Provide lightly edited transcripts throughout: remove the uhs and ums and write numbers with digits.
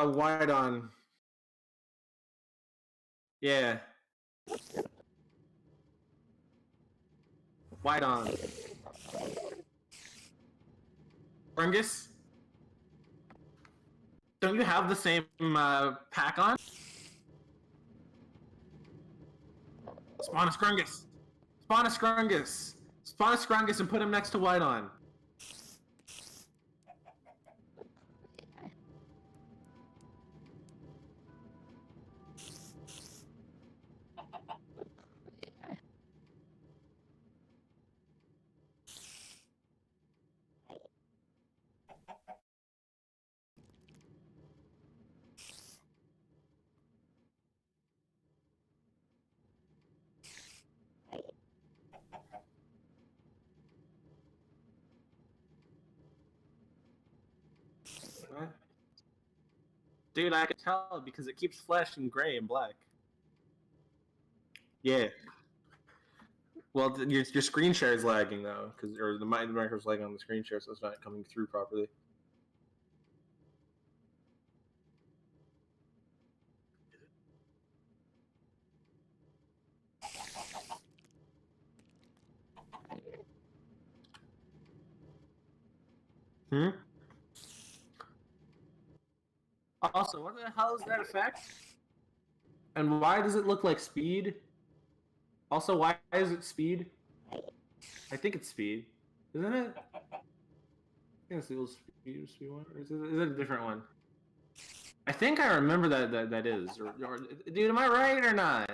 widon. Yeah. Widon. Fungus? Don't you have the same pack on? Spawn a Scrungus! Spawn a Scrungus! Spawn a Scrungus and put him next to widon. Dude, I can tell because it keeps flashing gray and black. Yeah. Well, your screen share is lagging though, or the micro's lagging on the screen share, so it's not coming through properly. Also, what the hell is that effect? And why does it look like speed? Also, why is it speed? I think it's speed, isn't it? I think it's speed one, or is it a different one? I think I remember that is. Or, dude, am I right or not?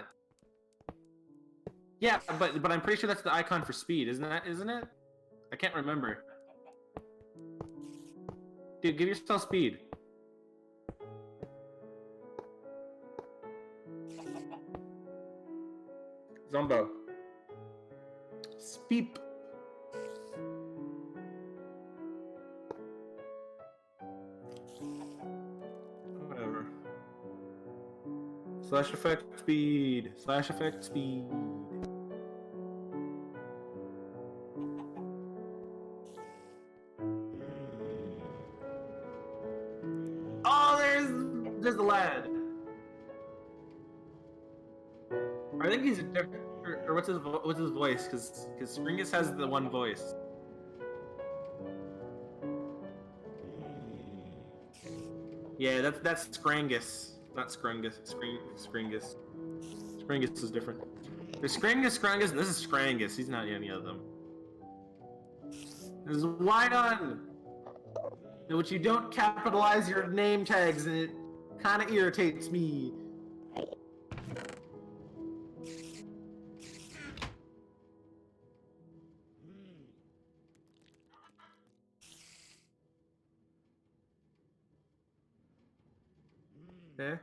Yeah, but I'm pretty sure that's the icon for speed, isn't it? I can't remember. Dude, give yourself speed. Zombo. Speep. Whatever. Slash effect speed. Slash effect speed. Oh, there's the lad. I think he's a different. Or what's his voice? Because Springus has the one voice. Yeah, that's Scrangus, not Scrungus. Scringus. Scringus is different. There's Scrungus, and this is Scrangus. He's not any of them. This is widon, in which you don't capitalize your name tags, and it kind of irritates me. Okay.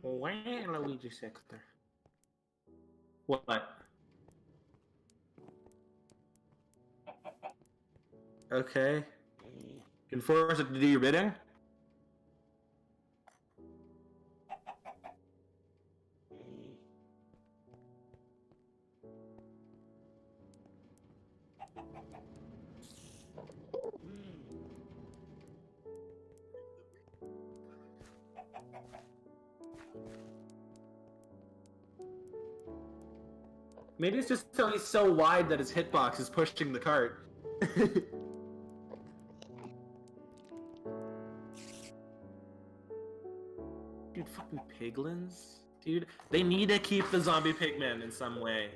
Well, Luigi Sector. What? Okay. Can force it to do your bidding? Maybe it's just so he's so wide that his hitbox is pushing the cart. Dude, fucking piglins? Dude, they need to keep the zombie pigmen in some way.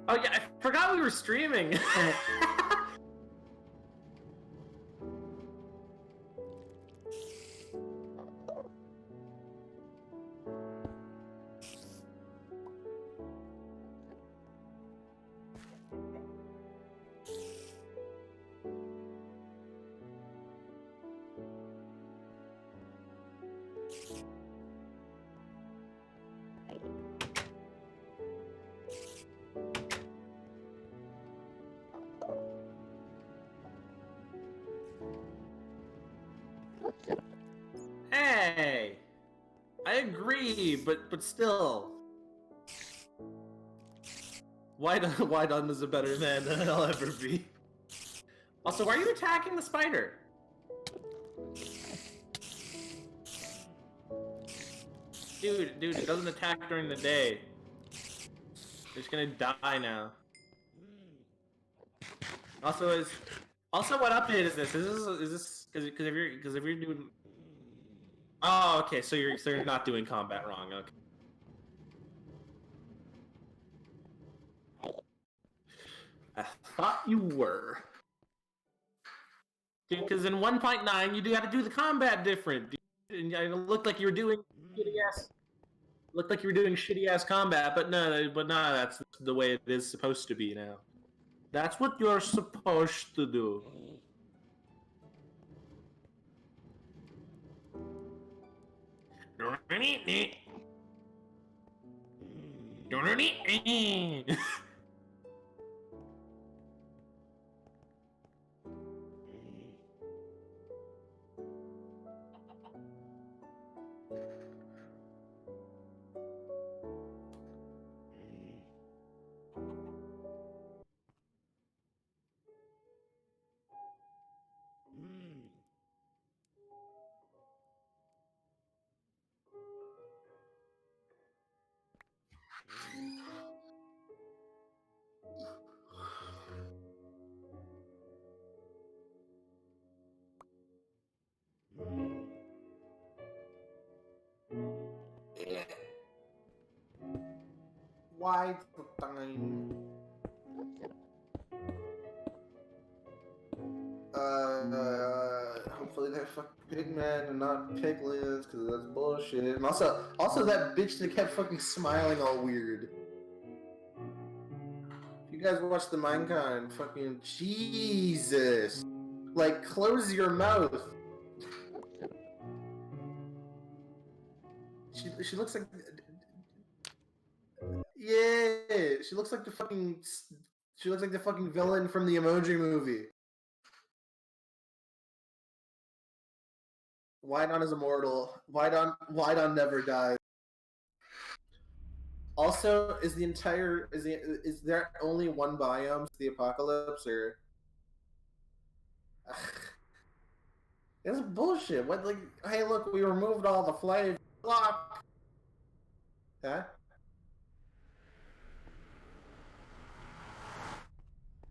Oh yeah, I forgot we were streaming! Hey! I agree, but still. Widon is a better man than I'll ever be. Also, why are you attacking the spider? Dude, it doesn't attack during the day. It's gonna die now. Also, what update is this? Is this because if you're doing? Oh, okay. So you're not doing combat wrong. Okay. I thought you were. Dude, because in 1.9 you do have to do the combat different. Dude. And it looked like you were doing shitty ass combat, but no, that's the way it is supposed to be now. That's what you're supposed to do. Why the time? Hopefully they're fucking pigmen and not piglins, because that's bullshit. And also that bitch that kept fucking smiling all weird. If you guys watch the Minecon, fucking Jesus. Like, close your mouth. She looks like... Yeah, she looks like the fucking... She looks like the fucking villain from the Emoji Movie. Widon is immortal. Widon never dies. Also, is there only one biome to the apocalypse, or? It's bullshit. What, like, hey, look, we removed all the flavor. Block. Huh?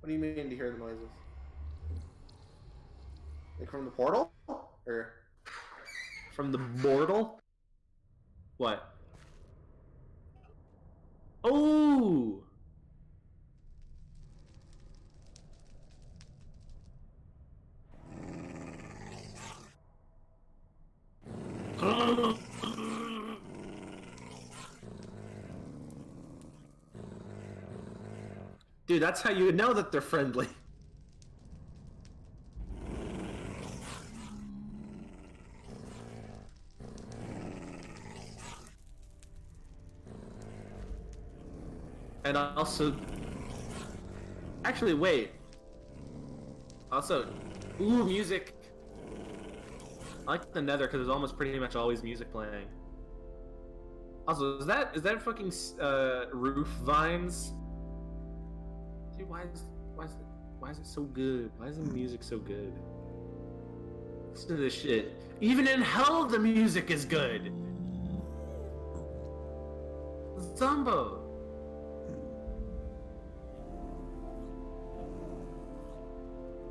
What do you mean to hear the noises? Like from the portal? Or from the mortal? What? Oh! Dude, that's how you know that they're friendly. And also... Actually, wait. Also... Ooh, music. I like the nether because there's almost pretty much always music playing. Also, is that fucking roof vines? Dude, why is it so good? Why is the music so good? Listen to this shit. Even in hell, the music is good. Zombo.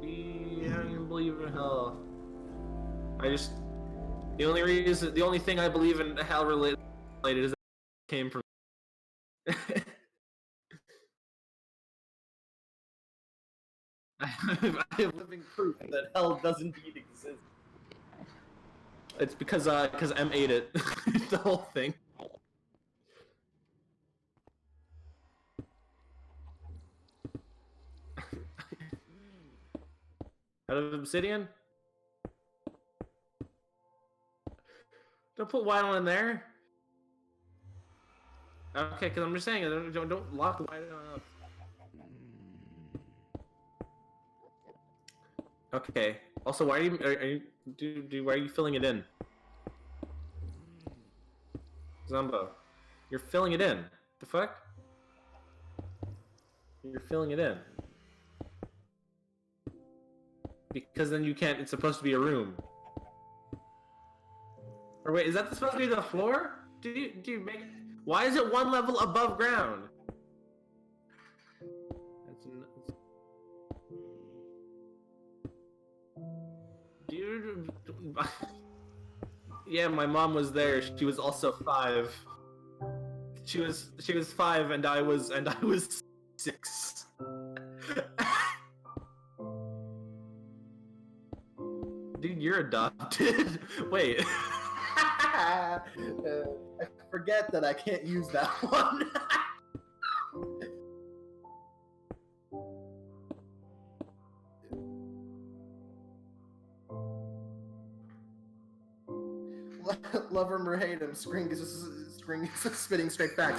I don't even believe in hell. The only thing I believe in hell related is that it came from. I have living proof that hell does indeed exist. It's because M ate it, the whole thing. Out of obsidian? Don't put widon in there. Okay, because I'm just saying, don't lock widon up. Okay. Also, why why are you filling it in? Zumbo, you're filling it in. The fuck? You're filling it in. Because then you can't. It's supposed to be a room. Or wait, is that supposed to be the floor? Do you make? Why is it one level above ground? Dude, yeah, my mom was there. She was also 5. She was 5, and I was 6. Dude, you're adopted. Wait. I forget that I can't use that one. Love him or hate him, Scring is spitting straight back.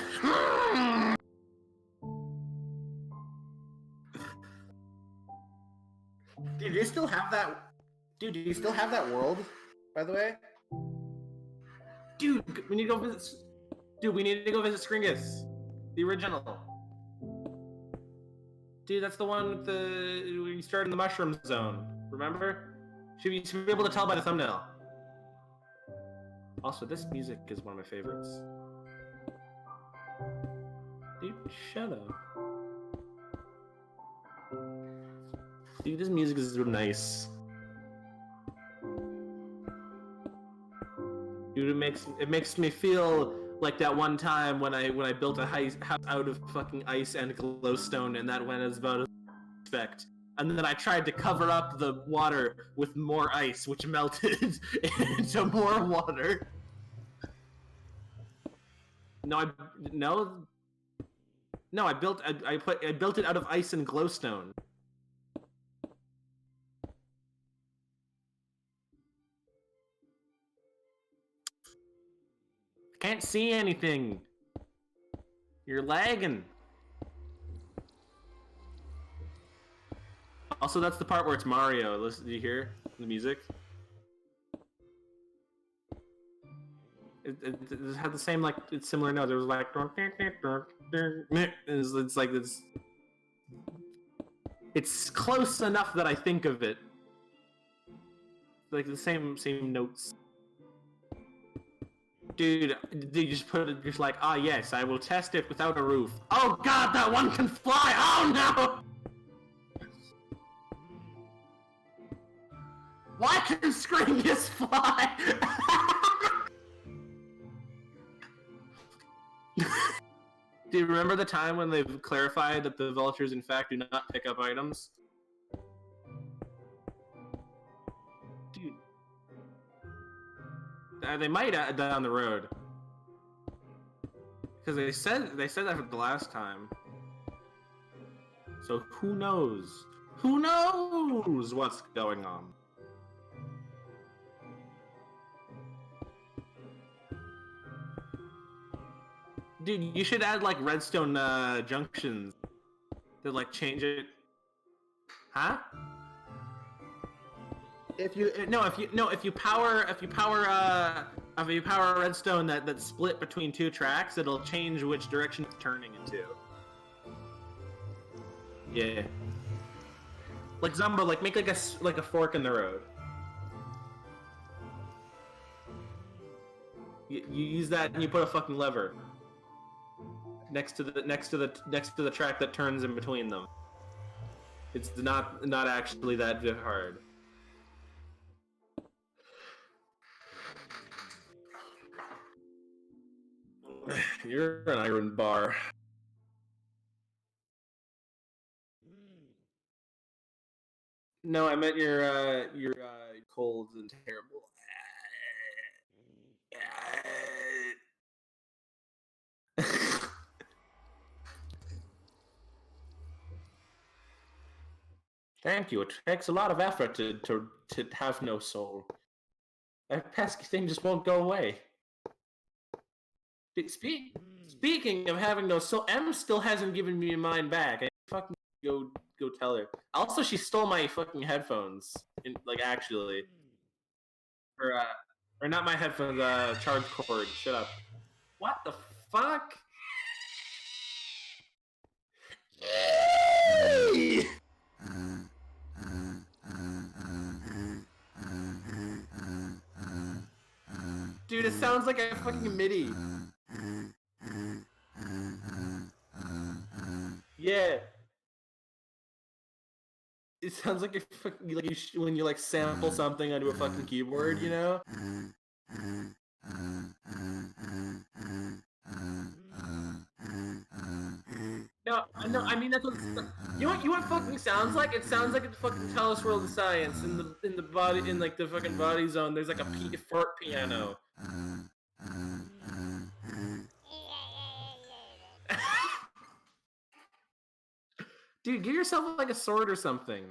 Dude, do you still have that? Dude, do you still have that world? By the way, dude, we need to go visit. Dude, we need to go visit Skringus, the original. Dude, that's the one with the we started in the mushroom zone. Remember? Should be able to tell by the thumbnail. Also, this music is one of my favorites. Dude, shut up. Dude, this music is so nice. Dude, it makes me feel like that one time when I built a house out of fucking ice and glowstone, and that went as about as I expect. And then I tried to cover up the water with more ice, which melted into more water. I built it out of ice and glowstone. Can't see anything. You're lagging. Also, that's the part where it's Mario. Listen, do you hear the music? It had the same, like, it's similar notes. It was like, it's like this. It's close enough that I think of it. Like the same notes. Dude, you just put it, just like, ah, yes, I will test it without a roof. Oh god, that one can fly! Oh no! Why can Skringus fly? Do you remember the time when they've clarified that the vultures, in fact, do not pick up items? Dude. They might down the road. Because they said that for the last time. So who knows? Who knows what's going on? Dude, you should add like redstone junctions to like change it. Huh? If you power a redstone that's split between 2 tracks, it'll change which direction it's turning into. Yeah. Like Zumbo, like make like a fork in the road. You use that and you put a fucking lever next to the track that turns in between them. It's not actually that hard. You're an iron bar. No, I meant you're cold and terrible. Thank you. It takes a lot of effort to have no soul. That pesky thing just won't go away. Speaking of having no soul, M still hasn't given me mine back. I fucking go tell her. Also, she stole my fucking headphones. Like actually, or not my headphones. Charge cord. Shut up. What the fuck? Dude, it sounds like a fucking MIDI. Yeah. It sounds like when you like sample something onto a fucking keyboard, you know? No, I mean that's what you know what fucking sounds like? It sounds like a fucking Tellus World of Science in the body in like the fucking body zone. There's like a fart piano. Dude, give yourself like a sword or something.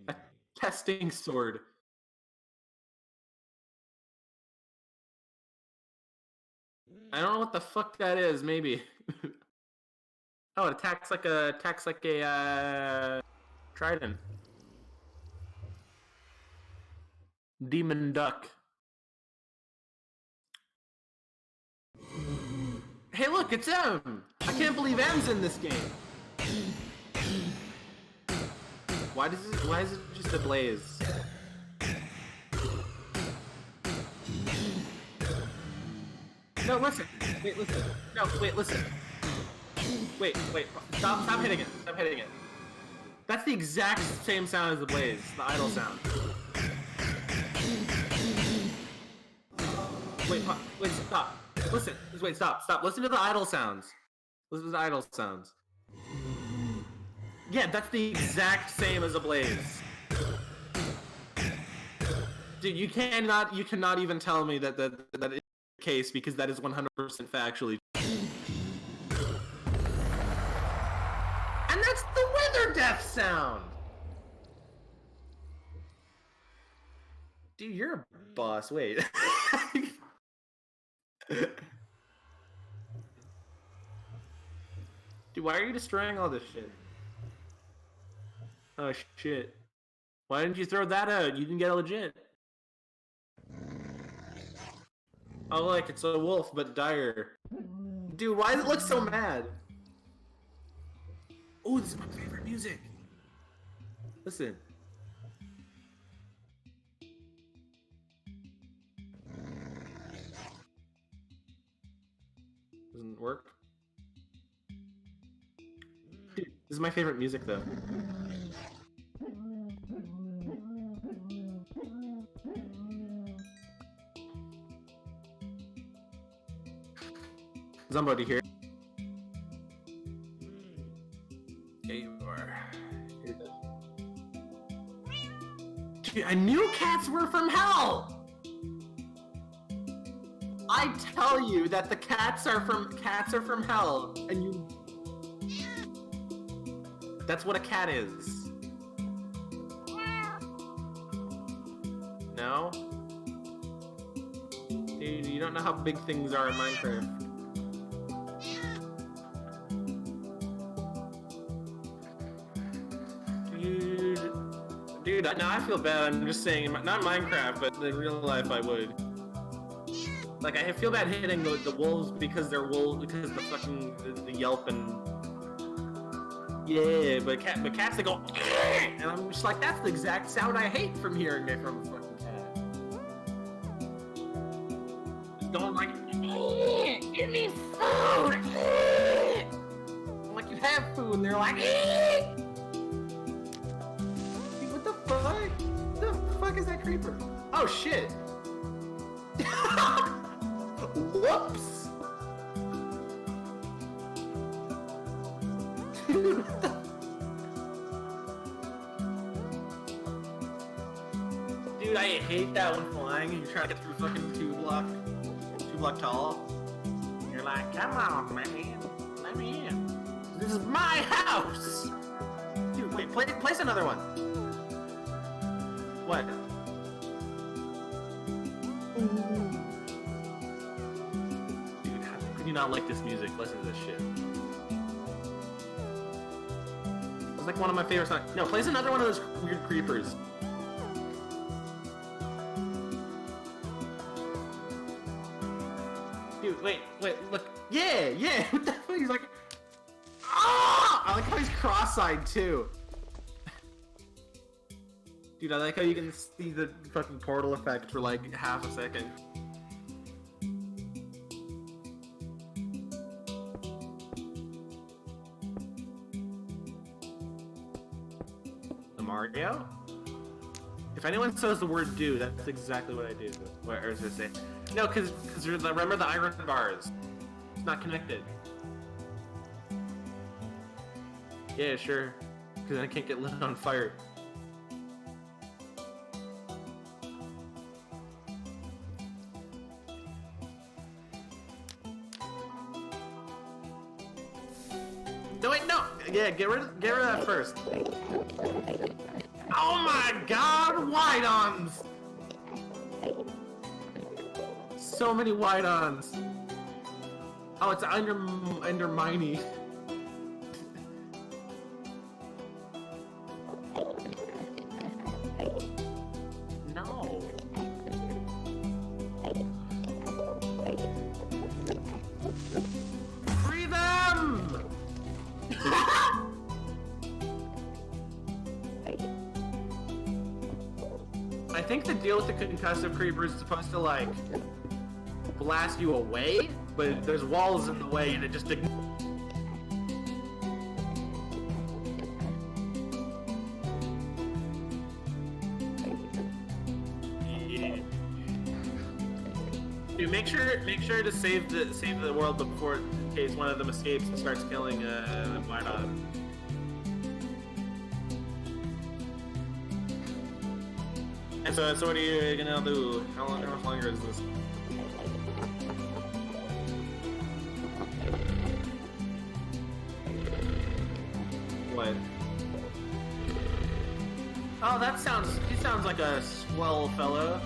A testing sword. I don't know what the fuck that is, maybe. Oh, it attacks like a trident. Demon duck. Hey look, it's M! I can't believe M's in this game. Why is it just a blaze? No, listen. Wait, listen. No, wait, listen. Wait. Stop hitting it. Stop hitting it. That's the exact same sound as the blaze, the idle sound. Wait, stop. Listen. Wait, stop. Listen to the idle sounds. Listen to the idle sounds. Yeah, that's the exact same as a blaze. Dude, you cannot even tell me that is the case because that is 100% factually. And that's the wither death sound. Dude, you're a boss. Wait. Dude, why are you destroying all this shit? Oh shit. Why didn't you throw that out? You can get a legit. Oh look, it's a wolf, but dire. Dude, why does it look so mad? Oh, this is my favorite music. Listen. Doesn't work. Dude, this is my favorite music though. Somebody here. Yeah, you are. Dude, I knew cats were from hell! I tell you that the cats are from hell, and you... That's what a cat is. No? Dude, you don't know how big things are in Minecraft. Dude, now I feel bad. I'm just saying, not Minecraft, but in real life I would. Like, I feel bad hitting the wolves because they're wolves, because the fucking, the yelp and... Yeah, but cats, they go... And I'm just like, that's the exact sound I hate from hearing it from a fucking cat. Just going like, give me food! I'm like, you have food, and they're like, what the fuck? What the fuck is that creeper? Oh shit! Whoops! Dude, what the... Dude, I hate that one flying and you're trying to get through fucking two block tall. You're like, come on, man, let me in. This is my house! Dude, wait, place another one. What? Dude, how could you not like this music? Listen to this shit. This is like one of my favorite songs. No, place another one of those weird creepers. Dude, wait, look. Yeah, yeah. What the fuck? He's like, ah! I like how he's cross-eyed too. Dude, I like how you can see the fucking portal effect for like half a second. The Mario? If anyone says the word "do," that's exactly what I do. What does it say? No, because remember the iron bars. It's not connected. Yeah, sure. Because I can't get lit on fire. No, wait, no! Yeah, get rid of that first. Oh my god, widons! So many widons. Oh, it's enderminy. No. Free them! I think the deal with the concussive creeper is supposed to like blast you away, but there's walls in the way and it just yeah. Dude, make sure to save the world before in case one of them escapes and starts killing widon. And so what are you gonna do? How much longer is this? What? Oh, he sounds like a swell fellow.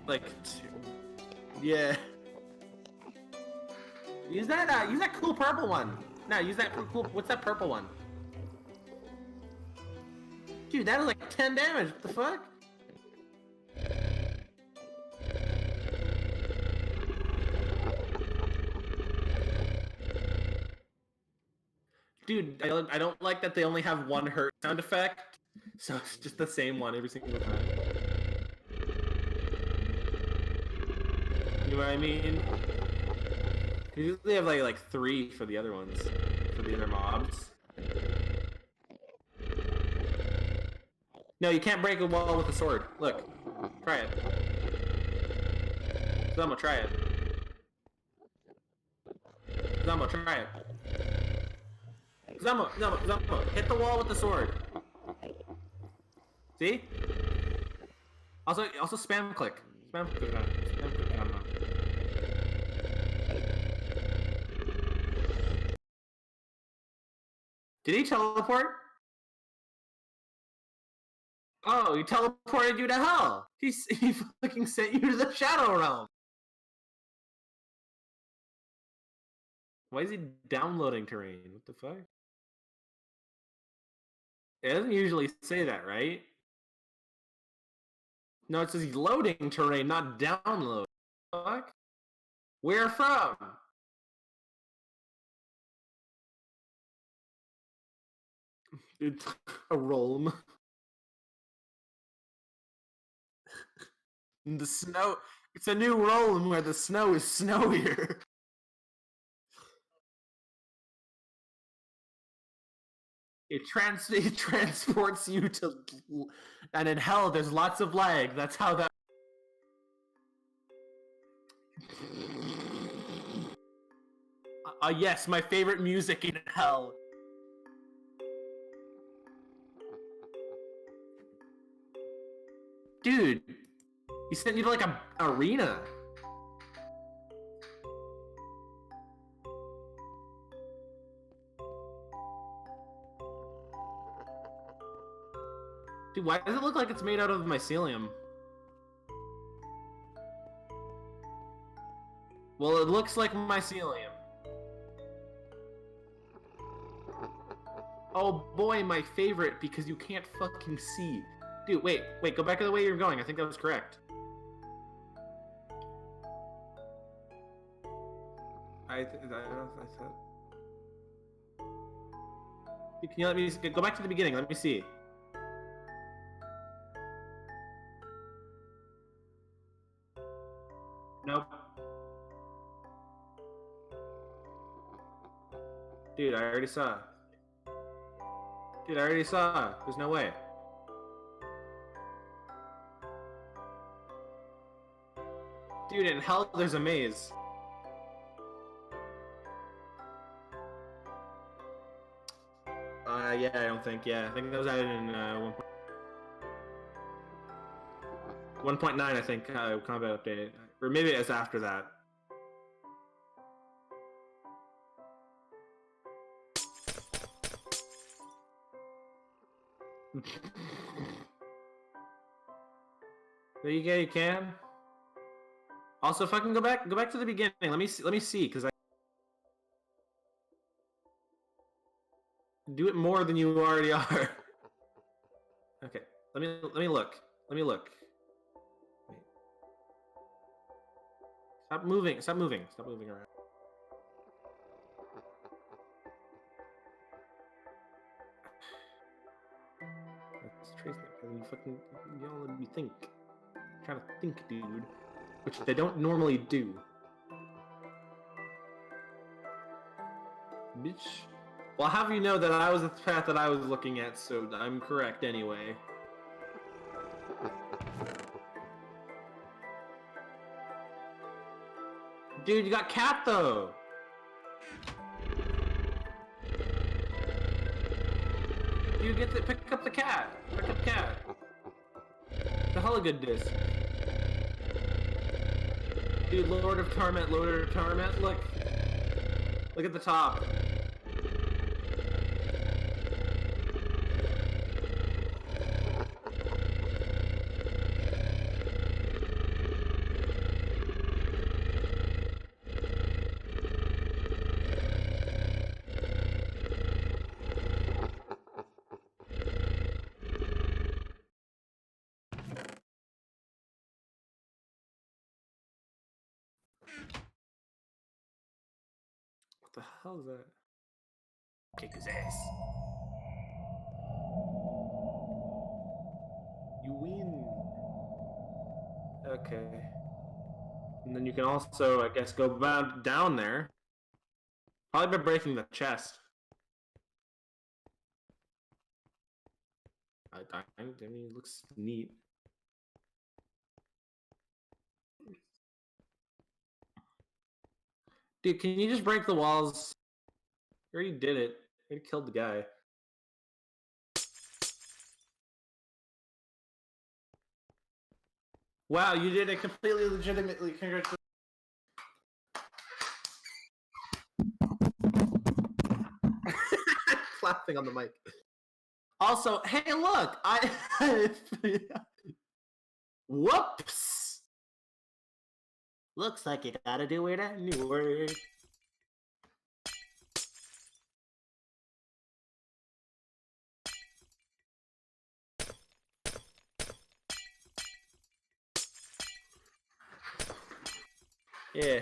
Like, yeah. Use that cool purple one. No, use that cool. What's that purple one? Dude, that is like 10 damage. What the fuck? Dude, I don't like that they only have one hurt sound effect, so it's just the same one every single time. You know what I mean? You usually have like 3 for the other ones, for the other mobs. No, you can't break a wall with a sword. Look, try it. Zamo, try it. Zamo, try it. Zamo, hit the wall with the sword. See? Also spam click. Spam click on it. Spam click on it. Did he teleport? Oh, he teleported you to hell. He fucking sent you to the Shadow Realm. Why is he downloading terrain? What the fuck? It doesn't usually say that, right? No, it says he's loading terrain, not download. Fuck? Where from? It's a realm. The snow. It's a new realm where the snow is snowier. It transports you to, and in hell there's lots of lag. That's how that. Yes, my favorite music in hell. Dude, he sent you to like a arena. Dude, why does it look like it's made out of mycelium? Well, it looks like mycelium. Oh boy, my favorite, because you can't fucking see. Dude, wait, go back to the way you're going. I think that was correct. I thought. Can you let me go back to the beginning? Let me see. Nope. Dude, I already saw. Dude, I already saw. There's no way. Dude, in hell, there's a maze. Yeah, I don't think. Yeah, I think that was added in 1.9. I think combat update, or maybe it's after that. There you go. You can. Also, fucking go back to the beginning. Let me see, because I do it more than you already are. Okay, let me look. Let me look. Wait. Stop moving. Stop moving. Stop moving around. Let's trace it. You fucking, you don't let me think. I'm trying to think, dude. Which they don't normally do. Bitch. Well, I'll have you know that I was the path that I was looking at, so I'm correct anyway. Dude, you got cat though! Dude, pick up the cat! Pick up cat! The hella good disc. Dude, Lord of Torment, look! Look at the top. What the hell is that? Kick his ass. You win. Okay. And then you can also, I guess, go down there. Probably by breaking the chest. I mean, it looks neat. Dude, can you just break the walls? You already did it. You already killed the guy. Wow, you did it completely legitimately. Congratulations. Clapping on the mic. Also, hey, look! Whoops! Looks like you gotta do it anyway. Yeah.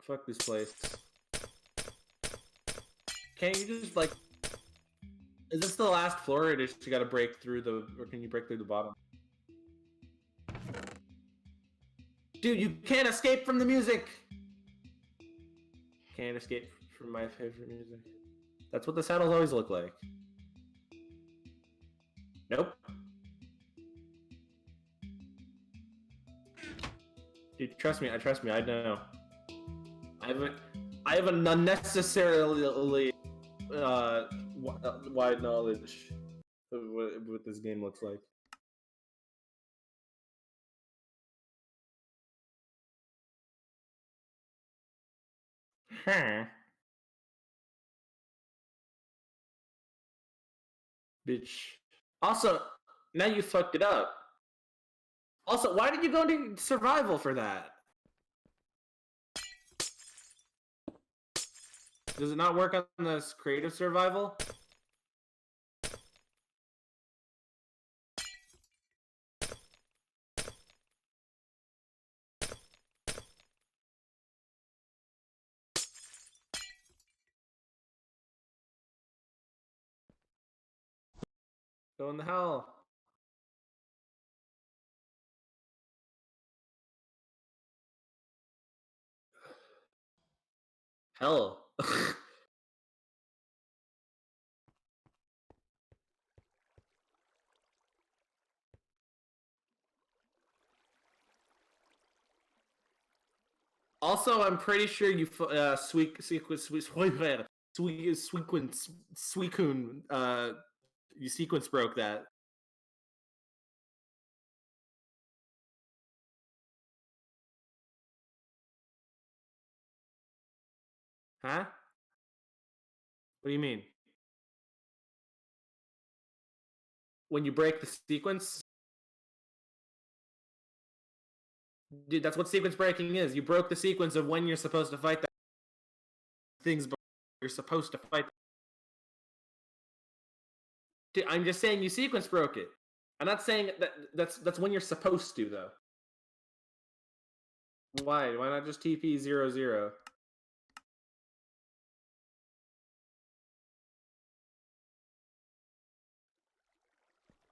Fuck this place. Can't you just, like... Is this the last floor, or just you gotta break through the... Or can you break through the bottom? Dude, you can't escape from the music! Can't escape from my favorite music. That's what the saddles always look like. Nope. Dude, trust me, I know. I have an unnecessarily wide knowledge of what this game looks like. Huh. Bitch. Also, now you fucked it up. Also, why did you go into survival for that? Does it not work on this creative survival? Go in the hell. Hell. Also, I'm pretty sure you you sequence broke that. Huh? What do you mean? When you break the sequence? Dude, that's what sequence breaking is. You broke the sequence of when you're supposed to fight that things you're supposed to fight. Dude, I'm just saying you sequence broke it. I'm not saying that's when you're supposed to though. Why? Why not just TP 00?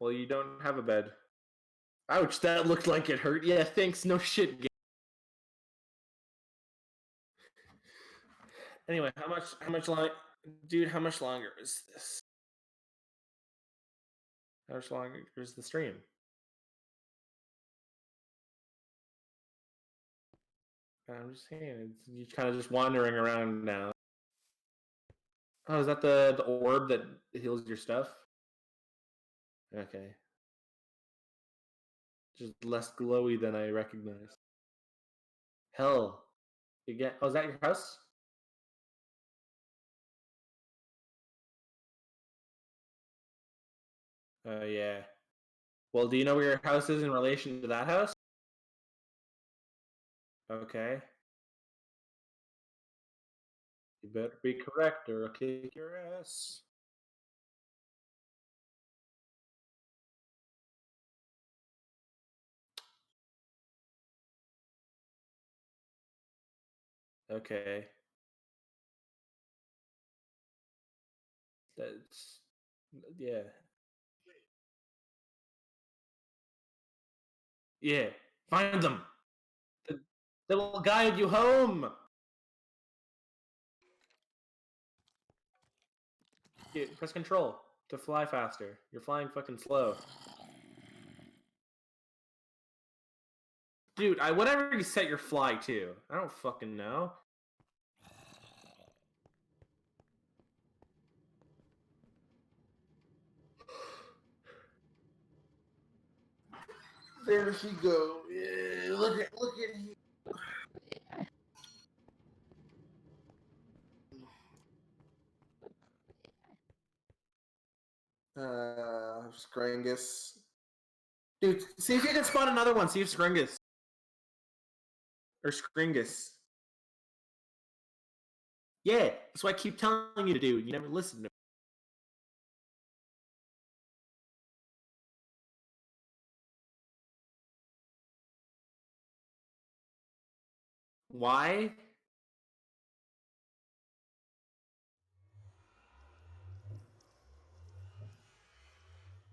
Well, you don't have a bed. Ouch, that looked like it hurt. Yeah, thanks. No shit. Anyway, how much long, dude? How much longer is this? How much longer is the stream? I'm just saying, you're kind of just wandering around now. Oh, is that the orb that heals your stuff? Okay. Just less glowy than I recognize. Hell. You get. Oh, is that your house? Yeah. Well, do you know where your house is in relation to that house? Okay. You better be correct or I'll kick your ass. Okay. That's. Yeah. Yeah. Find them. They will guide you home. Yeah, press control to fly faster. You're flying fucking slow. Dude, whatever you set your fly to. I don't fucking know. There she go. Yeah, look at him. Scringus. Dude, see if you can spawn another one. See if Scringus. Or Scringus. Yeah, that's what I keep telling you to do. You never listen to me. Why?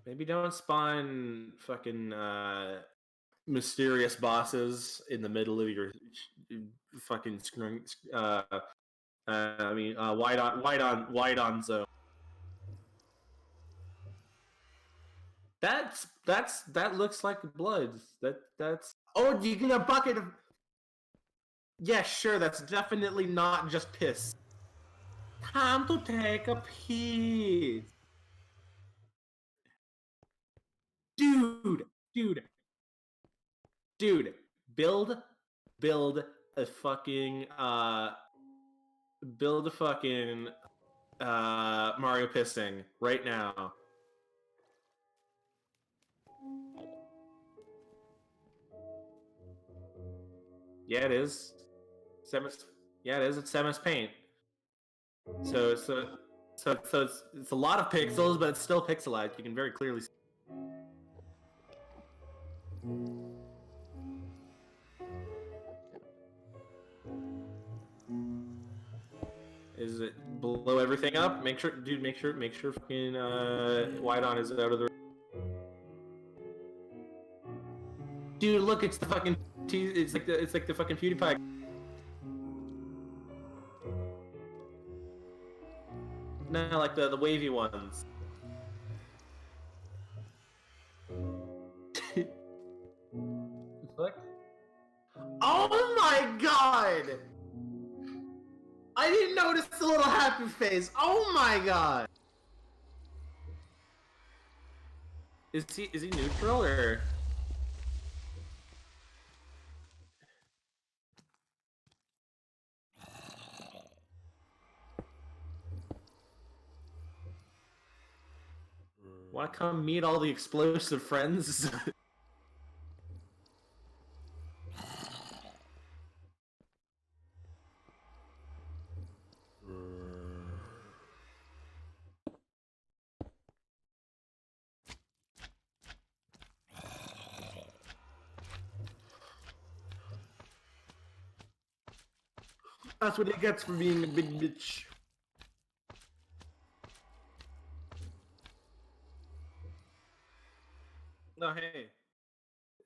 Maybe don't spawn fucking mysterious bosses in the middle of your fucking widon zone. That looks like blood. That's. Oh, you get a bucket of. Yeah, sure. That's definitely not just piss. Time to take a piss, dude. Dude. Dude. Build a fucking build a fucking Mario pissing right now. Yeah, it is. Yeah, it is. It's MS Paint. So it's a lot of pixels, but it's still pixelized. You can very clearly see. Is it blow everything up? Make sure, dude. Make sure fucking widon is out of the. Dude, look, it's the fucking. It's like the fucking PewDiePie. No, like the wavy ones. Fuck. Oh my god! I didn't notice the little happy face. Oh my god! Is he neutral or? Wanna come meet all the explosive friends? That's what he gets for being a big bitch. No, hey.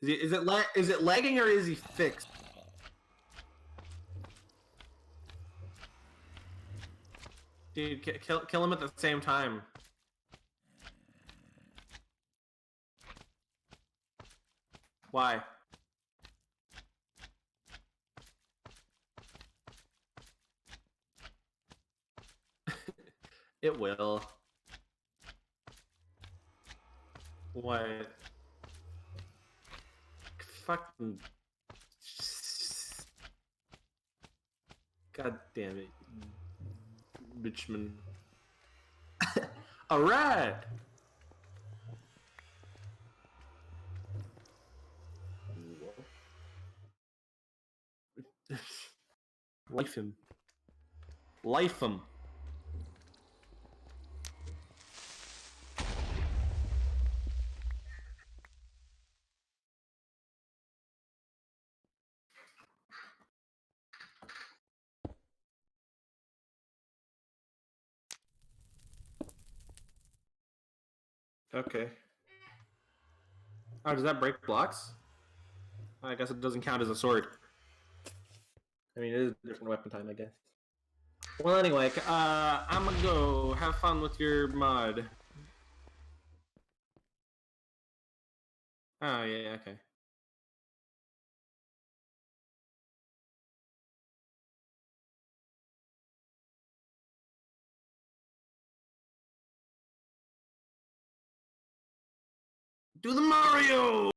Is it lagging or is he fixed? Dude, kill him at the same time. Why? It will. What? Fucking. God damn it. Bitchman. Alright! Life him. Life him. Okay. Oh, does that break blocks? I guess it doesn't count as a sword. I mean, it is a different weapon time, I guess. Well, anyway, I'm gonna go have fun with your mod. Oh, yeah, okay. Do the Mario!